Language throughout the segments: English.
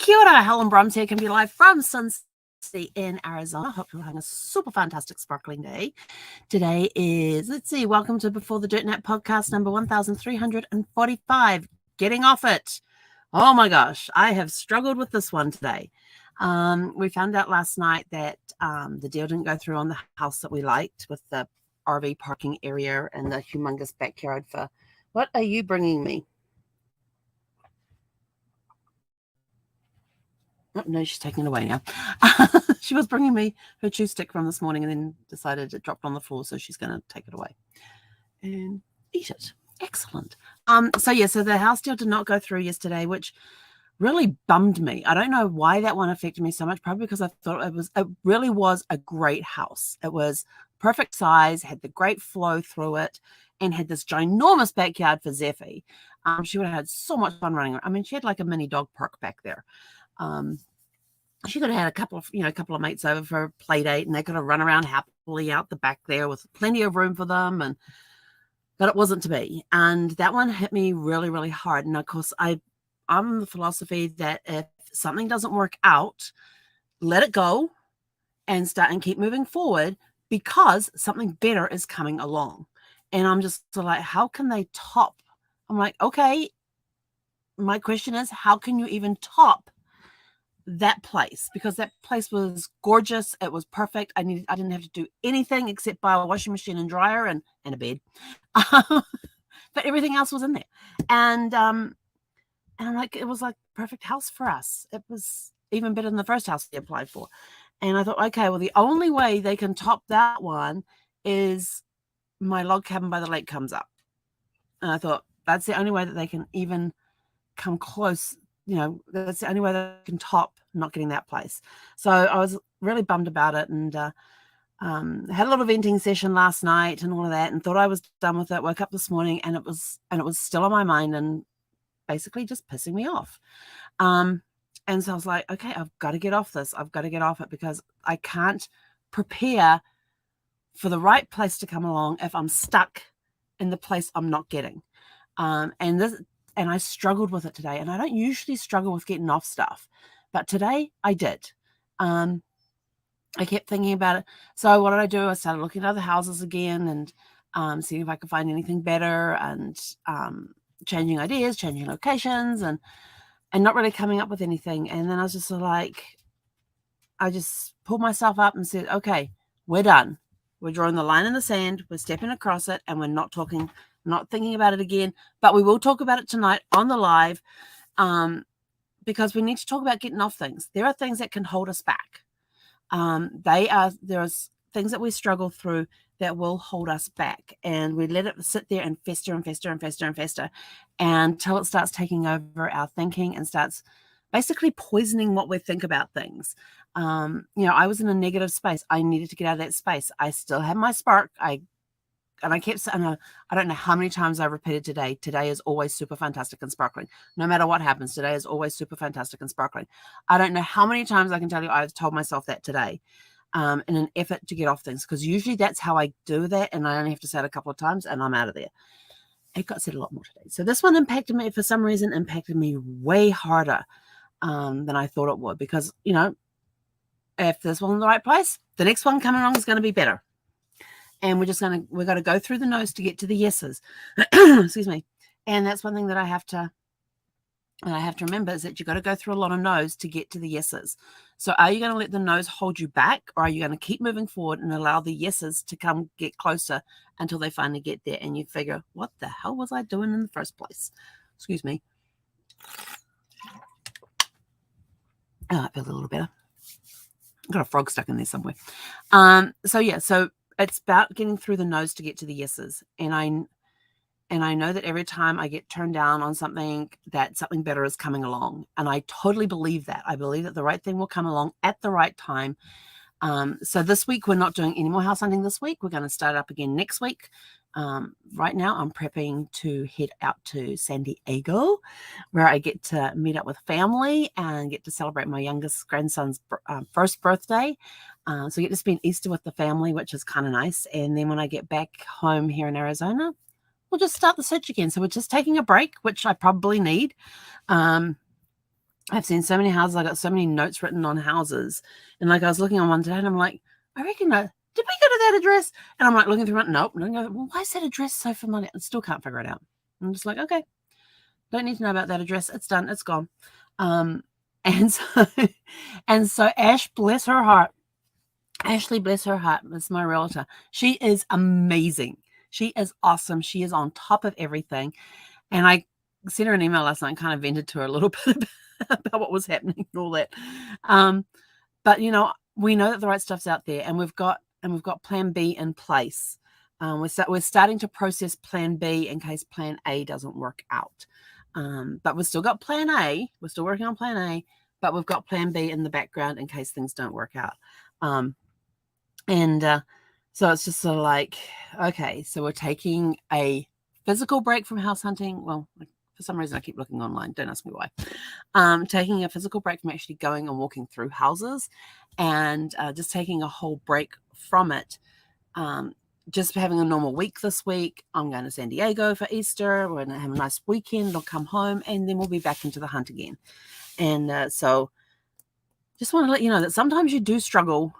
Kia ora, Helen Brums here, can be live from Sun City in Arizona. Hope you're having a super fantastic, sparkling day. Today is, let's see, welcome to Before the Dirt Nap podcast number 1345, Getting Off It. Oh my gosh, I have struggled with this one today. We found out last night that the deal didn't go through on the house that we liked with the RV parking area and the humongous backyard for, what are you bringing me? Oh, no, she's taking it away now. She was bringing me her chew stick from this morning and then decided it dropped on the floor, so she's going to take it away and eat it. Excellent. So the house deal did not go through yesterday, which really bummed me. I don't know why that one affected me so much, probably because I thought it really was a great house. It was perfect size, had the great flow through it, and had this ginormous backyard for Zeffie. She would have had so much fun running around. I mean, she had like a mini dog park back there. She could have had a couple of mates over for a play date, and they could have run around happily out the back there with plenty of room for them. But it wasn't to be. And that one hit me really, really hard. And of course, I'm the philosophy that if something doesn't work out, let it go and keep moving forward, because something better is coming along. And I'm just like, how can they top? I'm like, okay, my question is, how can you even top that place? Because that place was gorgeous. It was perfect. I didn't have to do anything except buy a washing machine and dryer and a bed. But everything else was in there. And I'm like, it was like perfect house for us. It was even better than the first house we applied for. And I thought, okay, well, the only way they can top that one is my log cabin by the lake comes up. And I thought, that's the only way that they can even come close. That's the only way that I can top not getting that place. So I was really bummed about it, and had a little venting session last night and all of that, and thought I was done with it. Woke up this morning and it was still on my mind and basically just pissing me off. And so I was like, okay, I've got to get off this. I've got to get off it, because I can't prepare for the right place to come along if I'm stuck in the place I'm not getting. And I struggled with it today. And I don't usually struggle with getting off stuff, but today I did. I kept thinking about it. So what did I do? I started looking at other houses again and seeing if I could find anything better, and changing ideas, changing locations, and not really coming up with anything. And then I was just sort of like, I just pulled myself up and said, okay, we're done. We're drawing the line in the sand. We're stepping across it, and we're not thinking about it again, but we will talk about it tonight on the live, because we need to talk about getting off things. There are things that can hold us back. There's things that we struggle through that will hold us back, and we let it sit there and fester and fester and fester and fester until it starts taking over our thinking and starts basically poisoning what we think about things. I was in a negative space. I needed to get out of that space. I still had my spark. I kept saying, I don't know how many times I repeated today. Today is always super fantastic and sparkling. No matter what happens, today is always super fantastic and sparkling. I don't know how many times I can tell you I've told myself that today, in an effort to get off things, because usually that's how I do that, and I only have to say it a couple of times and I'm out of there. It got said a lot more today. So this one impacted me, for some reason, way harder than I thought it would, because, if this wasn't the right place, the next one coming along is going to be better. And we're got to go through the no's to get to the yeses. Excuse me. And that's one thing that I have to remember, is that you got to go through a lot of no's to get to the yeses. So are you going to let the no's hold you back, or are you going to keep moving forward and allow the yeses to come get closer until they finally get there, and you figure, what the hell was I doing in the first place? Excuse me. Oh, I feel a little better. I've got a frog stuck in there somewhere. So it's about getting through the no's to get to the yeses. And I know that every time I get turned down on something, that something better is coming along. And I totally believe that. I believe that the right thing will come along at the right time. So this week, we're not doing any more house hunting this week. We're going to start up again next week. Right now, I'm prepping to head out to San Diego, where I get to meet up with family and get to celebrate my youngest grandson's first birthday. So I get to spend Easter with the family, which is kind of nice. And then when I get back home here in Arizona, we'll just start the search again. So we're just taking a break, which I probably need. I've seen so many houses. I got so many notes written on houses. And like I was looking on one today and I'm like, I reckon that, did we go to that address? And I'm like looking through it. Nope. Well, why is that address so familiar? I still can't figure it out. I'm just like, okay, don't need to know about that address. It's done. It's gone. And so, and so Ash, bless her heart. Ashley, bless her heart, is my realtor. She is amazing. She is awesome. She is on top of everything. And I sent her an email last night and kind of vented to her a little bit about what was happening and all that. But you know, we know that the right stuff's out there, and we've got plan B in place. We're starting to process plan B in case plan A doesn't work out. But we've still got plan A. We're still working on plan A, but we've got plan B in the background in case things don't work out. So it's just sort of like, okay, so we're taking a physical break from house hunting. Well, for some reason I keep looking online. Don't ask me why. Taking a physical break from actually going and walking through houses, and just taking a whole break from it. Just having a normal week this week. I'm going to San Diego for Easter. We're going to have a nice weekend. I'll come home, and then we'll be back into the hunt again. And so just want to let you know that sometimes you do struggle.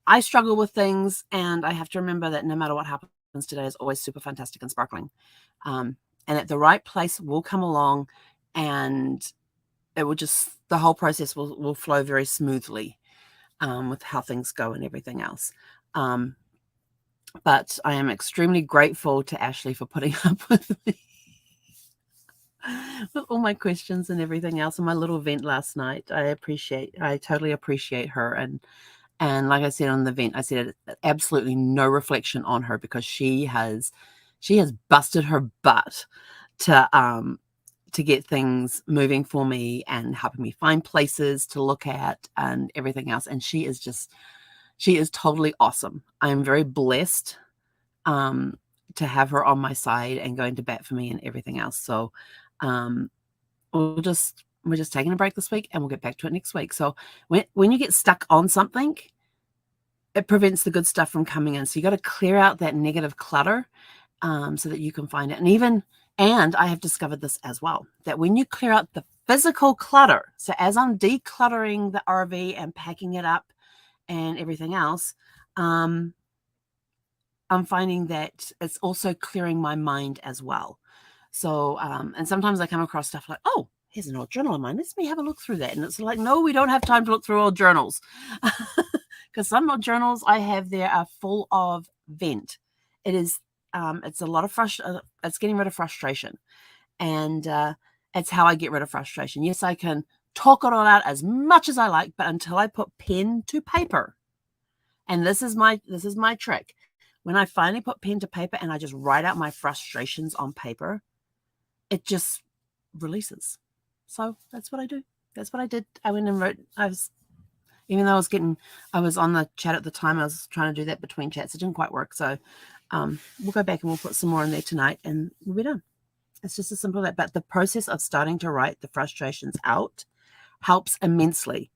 I struggle with things, and I have to remember that no matter what happens today is always super fantastic and sparkling. And at the right place will come along, and it will just, the whole process will flow very smoothly with how things go and everything else. But I am extremely grateful to Ashley for putting up with me with all my questions and everything else, and my little vent last night. I totally appreciate her. And like I said on the vent, I said absolutely no reflection on her, because she has busted her butt to get things moving for me and helping me find places to look at and everything else. And she is totally awesome. I am very blessed to have her on my side and going to bat for me and everything else. So we're just taking a break this week, and we'll get back to it next week. So when you get stuck on something, it prevents the good stuff from coming in. So you got to clear out that negative clutter so that you can find it. And I have discovered this as well, that when you clear out the physical clutter, so as I'm decluttering the RV and packing it up and everything else, I'm finding that it's also clearing my mind as well. So, and sometimes I come across stuff like, oh, here's an old journal of mine. Let me have a look through that. And it's like, no, we don't have time to look through old journals. Because some old journals I have there are full of vent. It's a lot of it's getting rid of frustration. And it's how I get rid of frustration. Yes, I can talk it all out as much as I like, but until I put pen to paper, and this is my trick. When I finally put pen to paper and I just write out my frustrations on paper, it just releases. So that's what I do. That's what I did. I went and wrote. Even though I was on the chat at the time, I was trying to do that between chats. It didn't quite work. So we'll go back and we'll put some more in there tonight, and we'll be done. It's just as simple as that. But the process of starting to write the frustrations out helps immensely.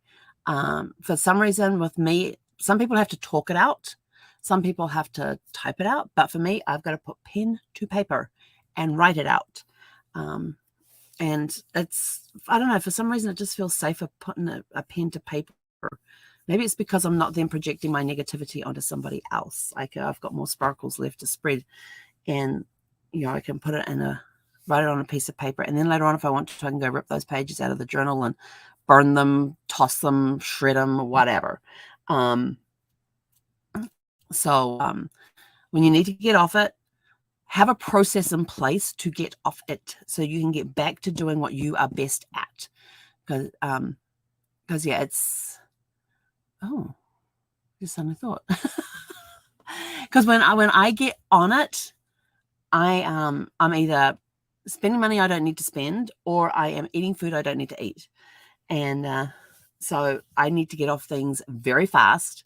For some reason with me, some people have to talk it out. Some people have to type it out. But for me, I've got to put pen to paper and write it out. And it's, I don't know, for some reason, it just feels safer putting a pen to paper. Maybe it's because I'm not then projecting my negativity onto somebody else. Like I've got more sparkles left to spread, and I can put it write it on a piece of paper, and then later on, if I want to, I can go rip those pages out of the journal and burn them, toss them, shred them, whatever. So when you need to get off it, have a process in place to get off it, so you can get back to doing what you are best at. Because yeah, it's. Oh, just suddenly thought. Because when I get on it, I'm either spending money I don't need to spend, or I am eating food I don't need to eat. And so I need to get off things very fast.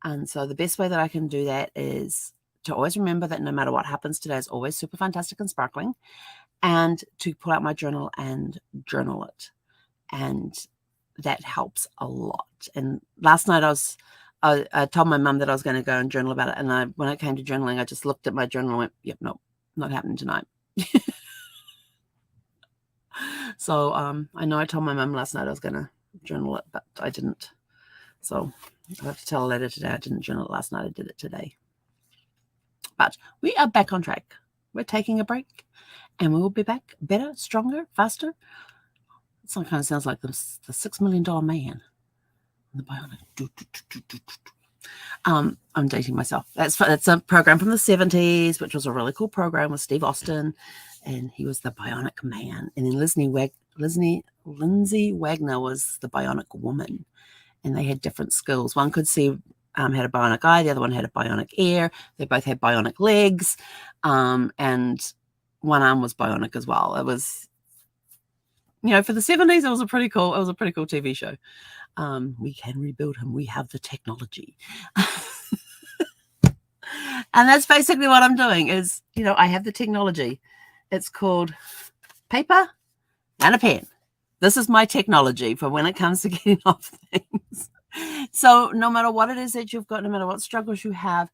And so the best way that I can do that is to always remember that no matter what happens today is always super fantastic and sparkling, and to pull out my journal and journal it. And that helps a lot. And last night I told my mum that I was going to go and journal about it. And when it came to journaling, I just looked at my journal and went, yep, nope, not happening tonight. So I know I told my mum last night I was going to journal it, but I didn't. So I have to tell her later today. I didn't journal it last night. I did it today. But we are back on track. We're taking a break, and we will be back better, stronger, faster. It kind of sounds like the $6 million man. The bionic. I'm dating myself. That's a program from the 70s, which was a really cool program with Steve Austin, and he was the bionic man. And then Lindsay Wagner was the bionic woman, and they had different skills. One could see had a bionic eye, the other one had a bionic ear. They both had bionic legs, and one arm was bionic as well. It was, for the 70s, it was a pretty cool TV show. We can rebuild him. We have the technology. And that's basically what I'm doing is, I have the technology. It's called paper and a pen. This is my technology for when it comes to getting off things. So no matter what it is that you've got, no matter what struggles you have,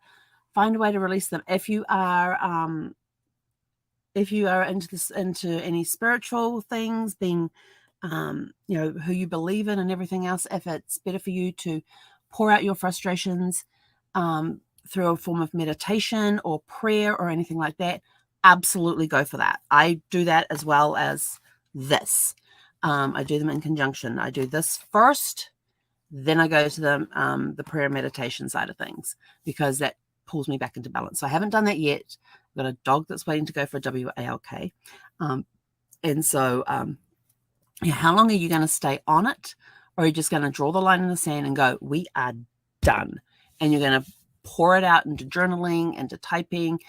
find a way to release them. If you are into any spiritual things, being who you believe in and everything else, if it's better for you to pour out your frustrations through a form of meditation or prayer or anything like that, absolutely go for that. I do that as well as this. I do them in conjunction. I do this first, then I go to the prayer and meditation side of things, because that pulls me back into balance. So I haven't done that yet. I've got a dog that's waiting to go for a WALK. And so how long are you going to stay on it? Or are you just going to draw the line in the sand and go, we are done? And you're going to pour it out into journaling, into typing.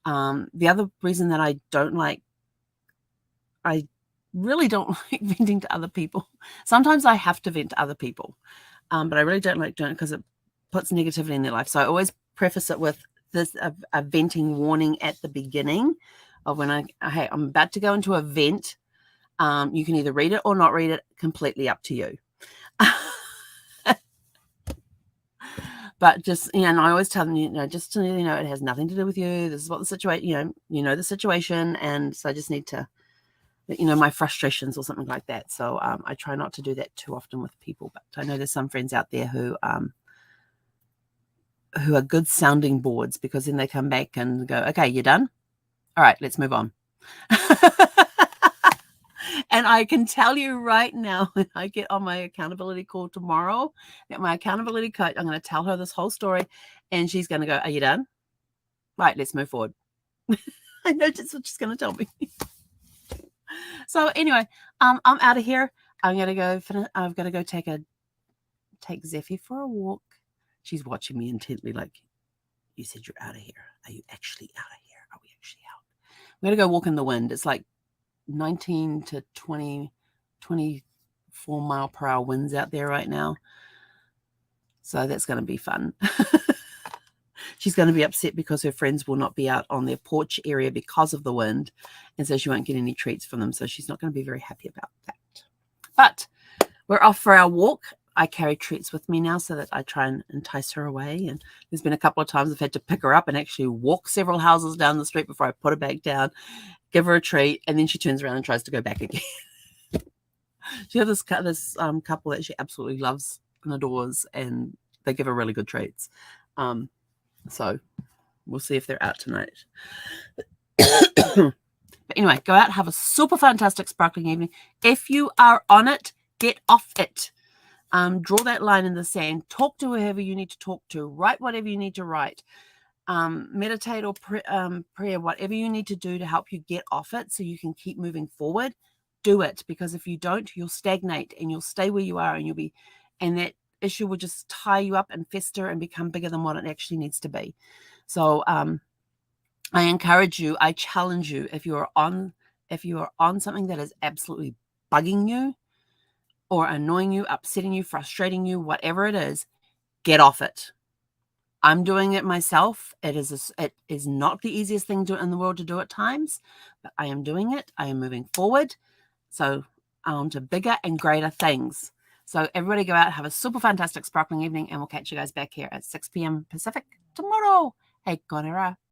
The other reason that I really don't like venting to other people. Sometimes I have to vent to other people, but I really don't like doing it because it puts negativity in their life. So I always preface it with this a venting warning at the beginning of when I'm about to go into a vent. You can either read it or not read it, completely up to you. But just, and I always tell them, just to, it has nothing to do with you. This is what the situation, the situation. And so I just need to, my frustrations or something like that. So I try not to do that too often with people, but I know there's some friends out there who are good sounding boards, because then they come back and go, okay, you're done. All right, let's move on. And I can tell you right now, when I get on my accountability call tomorrow, at my accountability coach, I'm going to tell her this whole story, and she's going to go, are you done? Right, let's move forward. I know just what she's going to tell me. So anyway, I'm out of here. I'm going to go I've got to go take Zeffie for a walk. She's watching me intently like, you said you're out of here. Are you actually out of here? Are we actually out? I'm going to go walk in the wind. It's like 19 to 24 mile per hour winds out there right now. So that's going to be fun. She's going to be upset because her friends will not be out on their porch area because of the wind. And so she won't get any treats from them. So she's not going to be very happy about that. But we're off for our walk. I carry treats with me now so that I try and entice her away. And there's been a couple of times I've had to pick her up and actually walk several houses down the street before I put her back down, give her a treat, and then she turns around and tries to go back again. She has this couple that she absolutely loves and adores, and they give her really good treats. So we'll see if they're out tonight. But anyway, go out, have a super fantastic sparkling evening. If you are on it, get off it. Draw that line in the sand. Talk to whoever you need to talk to. Write whatever you need to write. Meditate or prayer, whatever you need to do to help you get off it so you can keep moving forward. Do it, because if you don't, you'll stagnate and you'll stay where you are, and that issue will just tie you up and fester and become bigger than what it actually needs to be. So I encourage you, I challenge you, if you are on something that is absolutely bugging you or annoying you, upsetting you, frustrating you, whatever it is, get off it. I'm doing it myself. It is not the easiest thing in the world to do at times, but I am doing it. I am moving forward. So on to bigger and greater things. So everybody go out, have a super fantastic sparkling evening, and we'll catch you guys back here at 6 p.m. Pacific tomorrow. Hey, konera.